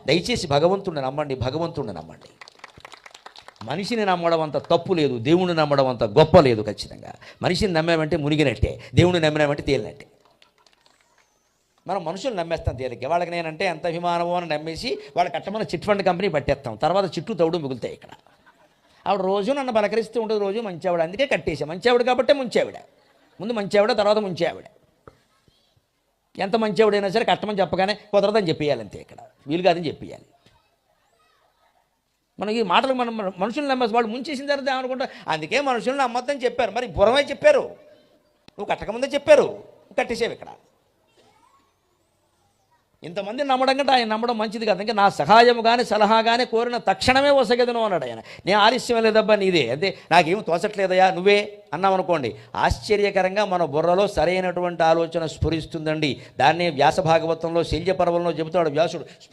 దయచేసి భగవంతుడిని నమ్మండి, భగవంతుడిని నమ్మండి. మనిషిని నమ్మడం అంత తప్పు లేదు, దేవుణ్ణి నమ్మడం అంత గొప్ప లేదు. ఖచ్చితంగా మనిషిని నమ్మామంటే మునిగినట్టే, దేవుణ్ణి నమ్మినామంటే తేలినట్టే. మనం మనుషులు నమ్మేస్తాం తేలిక. వాళ్ళకి నేనంటే ఎంత అభిమానమో అని నమ్మేసి వాళ్ళ కట్టమని చిట్ ఫండ్ కంపెనీ పట్టేస్తాం. తర్వాత చిట్టు తౌడు మిగులుతాయి. ఇక్కడ ఆవిడ రోజు నన్ను బలకరిస్తూ ఉంటుంది, రోజు మంచి ఆవిడ, అందుకే కట్టేసా. మంచి ఆవిడ కాబట్టే ముంచావిడ. ముందు మంచి ఆవిడ, తర్వాత ముంచి ఆవిడ. ఎంత మంచి ఆవిడైనా సరే కట్టమని చెప్పగానే కుదరదని చెప్పేయాలి, అంతే. ఇక్కడ వీలు కాదని చెప్పేయాలి. మనకి ఈ మాటలు మనం మనుషులు నమ్మేసి వాళ్ళు ముంచేసిన తర్వాత ఏమనుకుంటా, అందుకే మనుషులను నమ్మద్దని చెప్పారు. మరి పురమే చెప్పారు, నువ్వు కట్టకముందే చెప్పారు, కట్టేసేవి. ఇక్కడ ఇంతమంది నమ్మడం కంటే ఆయన నమ్మడం మంచిది కాదు. ఇంకా నా సహాయం కానీ సలహా కానీ కోరిన తక్షణమే వసగదను అన్నాడు ఆయన. నేను ఆలస్యం లేదబ్బా నీదే, అంటే నాకేం తోచట్లేదయా నువ్వే అన్నామనుకోండి, ఆశ్చర్యకరంగా మన బుర్రలో సరైనటువంటి ఆలోచన స్ఫురిస్తుందండి. దాన్నే వ్యాస భాగవతంలో శల్య పర్వంలో చెబుతాడు వ్యాసుడు.